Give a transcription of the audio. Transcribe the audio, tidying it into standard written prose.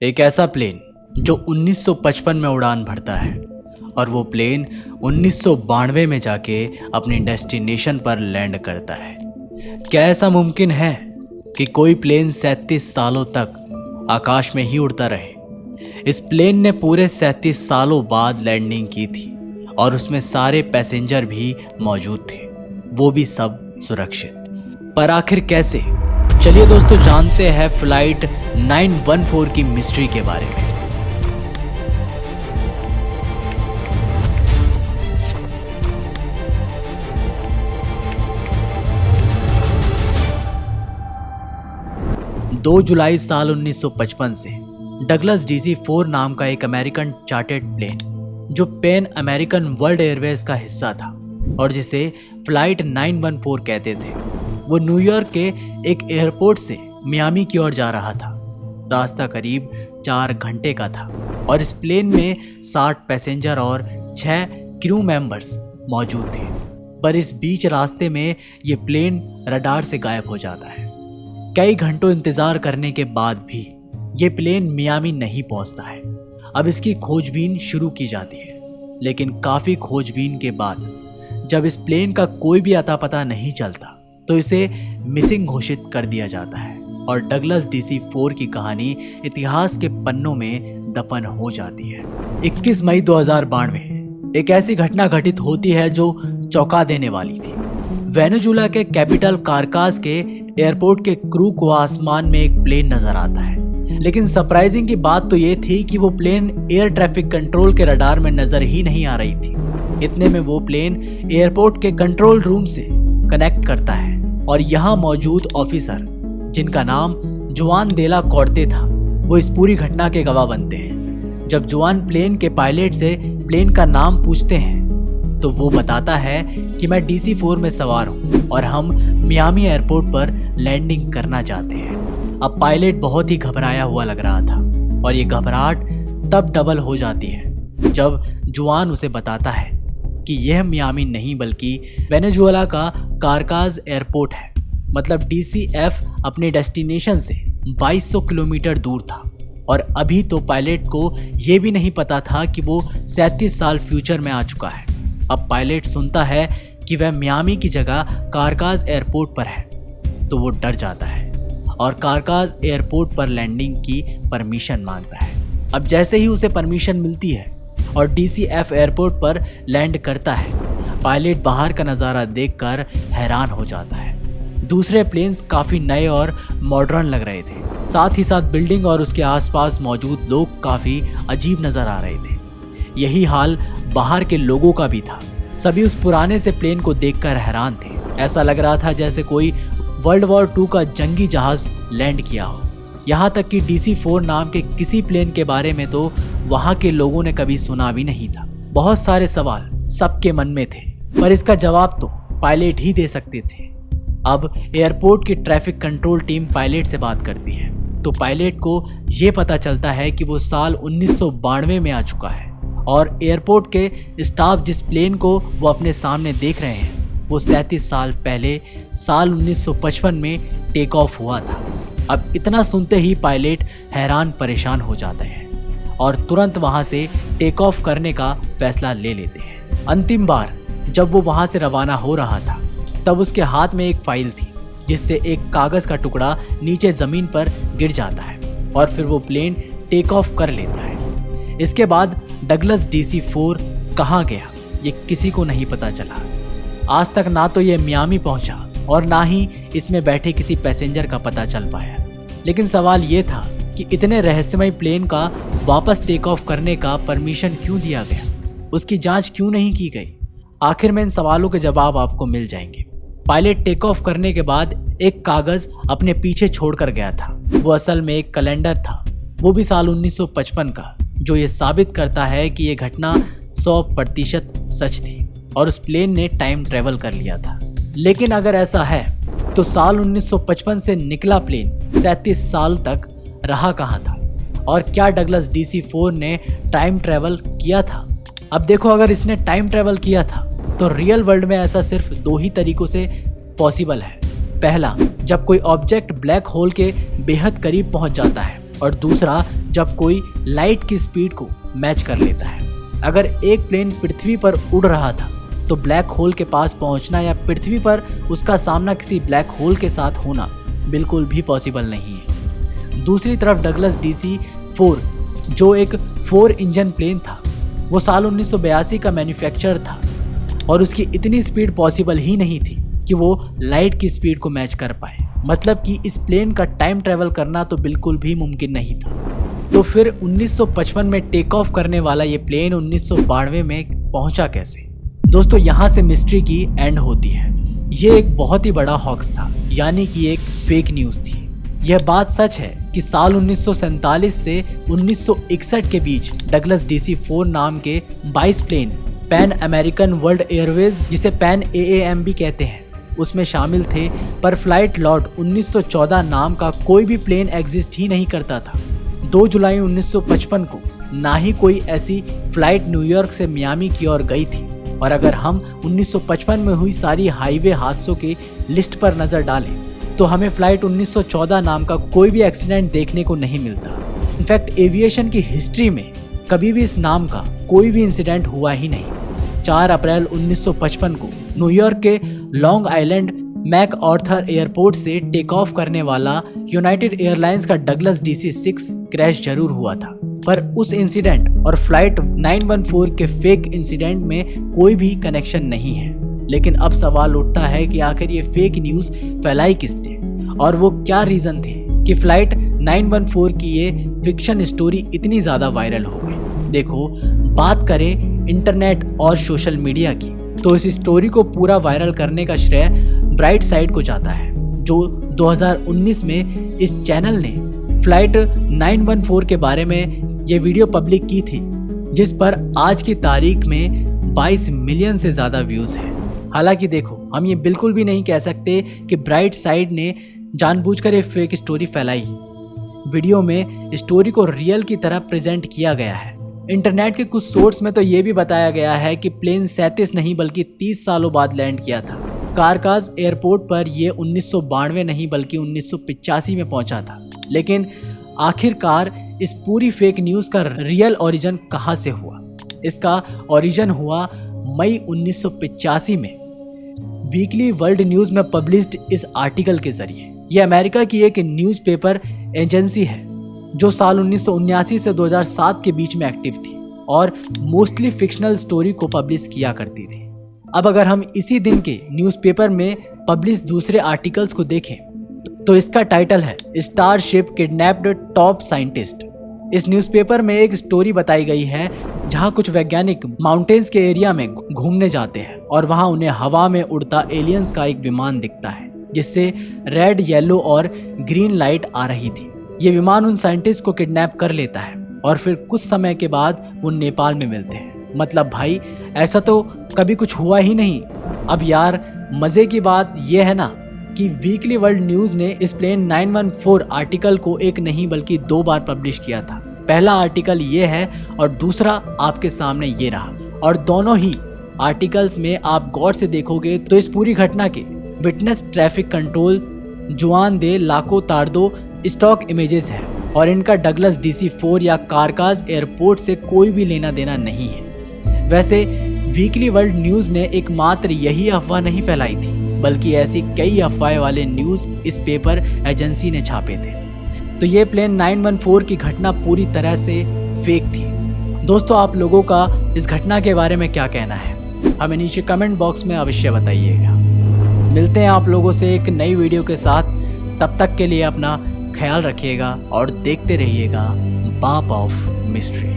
एक ऐसा प्लेन जो 1955 में उड़ान भरता है और वो प्लेन 1992 में जाके अपनी डेस्टिनेशन पर लैंड करता है। क्या ऐसा मुमकिन है कि कोई प्लेन 37 सालों तक आकाश में ही उड़ता रहे? इस प्लेन ने पूरे 37 सालों बाद लैंडिंग की थी और उसमें सारे पैसेंजर भी मौजूद थे, वो भी सब सुरक्षित। पर आखिर कैसे? चलिए दोस्तों, जानते हैं फ्लाइट 914 की मिस्ट्री के बारे में। दो जुलाई साल 1955 से डगलस DC-4 नाम का एक अमेरिकन चार्टर्ड प्लेन, जो पैन अमेरिकन वर्ल्ड एयरवेज का हिस्सा था और जिसे फ्लाइट 914 कहते थे, वो न्यूयॉर्क के एक एयरपोर्ट से मियामी की ओर जा रहा था। रास्ता करीब 4 घंटे का था और इस प्लेन में 60 पैसेंजर और 6 क्रू मेंबर्स मौजूद थे। पर इस बीच रास्ते में ये प्लेन रडार से गायब हो जाता है। कई घंटों इंतजार करने के बाद भी ये प्लेन मियामी नहीं पहुंचता है। अब इसकी खोजबीन शुरू की जाती है, लेकिन काफी खोजबीन के बाद जब इस प्लेन का कोई भी अता पता नहीं चलता तो इसे मिसिंग घोषित कर दिया जाता है और डगलस DC-4 की कहानी इतिहास के पन्नों में दफन हो जाती है। 21 मई 2092 एक ऐसी घटना घटित होती है जो चौंका देने वाली थी। वेनेजुला के कैपिटल कारकास के एयरपोर्ट के क्रू को आसमान में एक प्लेन नजर आता है, लेकिन सरप्राइजिंग की बात तो ये थी कि वो प्लेन एयर ट्रैफिक कंट्रोल के रडार में नजर ही नहीं आ रही थी। इतने में वो प्लेन एयरपोर्ट के कंट्रोल रूम से कनेक्ट करता है और यहाँ मौजूद ऑफिसर, जिनका नाम जुआन देला कॉर्ते था, वो इस पूरी घटना के गवाह बनते हैं। जब जुआन प्लेन के पायलट से प्लेन का नाम पूछते हैं तो वो बताता है कि मैं DC-4 में सवार हूँ और हम मियामी एयरपोर्ट पर लैंडिंग करना चाहते हैं। अब पायलट बहुत ही घबराया हुआ लग रहा था और ये घबराहट तब डबल हो जाती है जब जुआन उसे बताता है कि यह मियामी नहीं बल्कि वेनेजुएला का कारकास एयरपोर्ट है। मतलब DCF अपने डेस्टिनेशन से 2200 किलोमीटर दूर था और अभी तो पायलट को यह भी नहीं पता था कि वो 37 साल फ्यूचर में आ चुका है। अब पायलट सुनता है कि वह मियामी की जगह कारकास एयरपोर्ट पर है तो वो डर जाता है और कारकास एयरपोर्ट पर लैंडिंग की परमिशन मांगता है। अब जैसे ही उसे परमिशन मिलती है और DCF एयरपोर्ट पर लैंड करता है, पायलट बाहर का नज़ारा देखकर हैरान हो जाता है। दूसरे प्लेन्स काफ़ी नए और मॉडर्न लग रहे थे, साथ ही साथ बिल्डिंग और उसके आसपास मौजूद लोग काफ़ी अजीब नज़र आ रहे थे। यही हाल बाहर के लोगों का भी था। सभी उस पुराने से प्लेन को देखकर हैरान थे। ऐसा लग रहा था जैसे कोई वर्ल्ड वॉर 2 का जंगी जहाज लैंड किया हो। यहाँ तक कि DC-4 नाम के किसी प्लेन के बारे में तो वहाँ के लोगों ने कभी सुना भी नहीं था। बहुत सारे सवाल सबके मन में थे, पर इसका जवाब तो पायलट ही दे सकते थे। अब एयरपोर्ट की ट्रैफिक कंट्रोल टीम पायलट से बात करती है तो पायलट को ये पता चलता है कि वो साल 1992 में आ चुका है और एयरपोर्ट के स्टाफ जिस प्लेन को वो अपने सामने देख रहे हैं वो 37 साल पहले साल 1955 में टेक ऑफ हुआ था। अब इतना सुनते ही पायलट हैरान परेशान हो जाते हैं और तुरंत वहां से टेक ऑफ करने का फैसला ले लेते हैं। अंतिम बार जब वो वहां से रवाना हो रहा था तब उसके हाथ में एक फाइल थी जिससे एक कागज का टुकड़ा नीचे जमीन पर गिर जाता है और फिर वो प्लेन टेक ऑफ कर लेता है। इसके बाद डगलस DC-4 कहाँ गया ये किसी को नहीं पता चला। आज तक ना तो ये मियामी पहुंचा और ना ही इसमें बैठे किसी पैसेंजर का पता चल पाया। लेकिन सवाल ये था कि इतने रहस्यमय प्लेन का वापस टेक ऑफ करने का परमिशन क्यों दिया गया, उसकी जांच क्यों नहीं की गई? आखिर में इन सवालों के जवाब आपको मिल जाएंगे। पायलट टेक ऑफ करने के बाद एक कागज अपने पीछे छोड़कर गया था। वो असल में एक कैलेंडर था, वो भी साल 1955 का, जो ये साबित करता है कि ये घटना 100% सच थी और उस प्लेन ने टाइम ट्रेवल कर लिया था। लेकिन अगर ऐसा है तो साल 1955 से निकला प्लेन 37 साल तक रहा कहाँ था और क्या डगलस DC-4 ने टाइम ट्रेवल किया था? अब देखो, अगर इसने टाइम ट्रेवल किया था तो रियल वर्ल्ड में ऐसा सिर्फ 2 ही तरीकों से पॉसिबल है। पहला, जब कोई ऑब्जेक्ट ब्लैक होल के बेहद करीब पहुंच जाता है और दूसरा, जब कोई लाइट की स्पीड को मैच कर लेता है। अगर एक प्लेन पृथ्वी पर उड़ रहा था तो ब्लैक होल के पास पहुंचना या पृथ्वी पर उसका सामना किसी ब्लैक होल के साथ होना बिल्कुल भी पॉसिबल नहीं है। दूसरी तरफ डगलस DC-4 जो एक 4 इंजन प्लेन था, वो साल 1982 का मैन्युफैक्चर था और उसकी इतनी स्पीड पॉसिबल ही नहीं थी कि वो लाइट की स्पीड को मैच कर पाए। मतलब कि इस प्लेन का टाइम ट्रैवल करना तो बिल्कुल भी मुमकिन नहीं था। तो फिर 1955 में टेक ऑफ करने वाला ये प्लेन 1992 में पहुंचा कैसे? दोस्तों, यहाँ से मिस्ट्री की एंड होती है। ये एक बहुत ही बड़ा हॉक्स था, यानी कि एक फेक न्यूज़ थी। यह बात सच है कि साल 1947 से 1961 के बीच डगलस DC-4 नाम के 22 plane Pan American World Airways, जिसे पैन AAM भी कहते हैं, उसमें शामिल थे। पर फ्लाइट लॉट 1914 नाम का कोई भी प्लेन एग्जिस्ट ही नहीं करता था। 2 जुलाई 1955 को ना ही कोई ऐसी फ्लाइट न्यूयॉर्क से मियामी की ओर गई थी। और अगर हम 1955 में हुई सारी हाईवे हादसों की लिस्ट पर नजर डालें तो हमें फ्लाइट 1914 नाम का कोई भी एक्सीडेंट देखने को नहीं मिलता। इनफैक्ट एविएशन की हिस्ट्री में कभी भी इस नाम का कोई भी इंसिडेंट हुआ ही नहीं। 4 अप्रैल 1955 को न्यूयॉर्क के Long Island MacArthur airport से टेक ऑफ करने वाला यूनाइटेड एयरलाइंस का डगलस DC-6 क्रैश जरूर हुआ था, पर उस इंसिडेंट और फ्लाइट 914 के फेक इंसिडेंट में कोई भी कनेक्शन नहीं है। लेकिन अब सवाल उठता है कि आखिर ये फेक न्यूज़ फैलाई किसने और वो क्या रीज़न थे कि फ्लाइट 914 की ये फिक्शन स्टोरी इतनी ज़्यादा वायरल हो गई। देखो, बात करें इंटरनेट और सोशल मीडिया की तो इस स्टोरी को पूरा वायरल करने का श्रेय ब्राइट साइड को जाता है, जो 2019 में इस चैनल ने फ्लाइट 914 के बारे में ये वीडियो पब्लिक की थी, जिस पर आज की तारीख में 22 मिलियन से ज़्यादा व्यूज़ हैं। हालांकि देखो, हम ये बिल्कुल भी नहीं कह सकते कि ब्राइट साइड ने जानबूझकर ये फेक स्टोरी फैलाई। वीडियो में स्टोरी को रियल की तरह प्रेजेंट किया गया है। इंटरनेट के कुछ सोर्स में तो ये भी बताया गया है कि प्लेन 37 नहीं बल्कि 30 सालों बाद लैंड किया था। कारकाज एयरपोर्ट पर यह 1992 नहीं बल्कि 1985 में पहुंचा था। लेकिन आखिरकार इस पूरी फेक न्यूज़ का रियल ओरिजिन कहां से हुआ? इसका ओरिजिन हुआ मई 1985 में वीकली वर्ल्ड न्यूज़ में पब्लिश्ड इस आर्टिकल के जरिए। यह अमेरिका की एक न्यूज़पेपर एजेंसी है जो साल 1979 से 2007 के बीच में एक्टिव थी और मोस्टली फिक्शनल स्टोरी को पब्लिश किया करती थी। अब अगर हम इसी दिन के न्यूज़पेपर में पब्लिश दूसरे आर्टिकल्स को देखें तो इसका टाइटल है स्टारशिप किडनैप्ड टॉप साइंटिस्ट। इस न्यूज़पेपर में एक स्टोरी बताई गई है जहां कुछ वैज्ञानिक माउंटेन्स के एरिया में घूमने जाते हैं और वहां उन्हें हवा में उड़ता एलियंस का एक विमान दिखता है जिससे रेड, येलो और ग्रीन लाइट आ रही थी। ये विमान उन साइंटिस्ट को किडनैप कर लेता है और फिर कुछ समय के बाद वो नेपाल में मिलते हैं। मतलब भाई, ऐसा तो कभी कुछ हुआ ही नहीं। अब यार, मजे की बात यह है ना कि वीकली वर्ल्ड न्यूज़ ने इस प्लेन 914 आर्टिकल को एक नहीं बल्कि 2 बार पब्लिश किया था। पहला आर्टिकल ये है और दूसरा आपके सामने ये रहा, और दोनों ही आर्टिकल्स में आप गौर से देखोगे तो इस पूरी घटना के विटनेस, ट्रैफिक कंट्रोल, जुआन दे, लाको तारदो स्टॉक इमेजेस है और इनका डगलस DC-4 या कारकाज एयरपोर्ट से कोई भी लेना देना नहीं है। वैसे वीकली वर्ल्ड न्यूज़ ने एकमात्र यही अफवाह नहीं फैलाई थी, बल्कि ऐसी कई अफवाह वाले न्यूज़ इस पेपर एजेंसी ने छापे थे। तो ये प्लेन 914 की घटना पूरी तरह से फेक थी। दोस्तों, आप लोगों का इस घटना के बारे में क्या कहना है? हमें नीचे कमेंट बॉक्स में अवश्य बताइएगा। मिलते हैं आप लोगों से एक नई वीडियो के साथ। तब तक के लिए अपना ख्याल रखिएगा और देखते रहिएगा बाप ऑफ मिस्ट्री।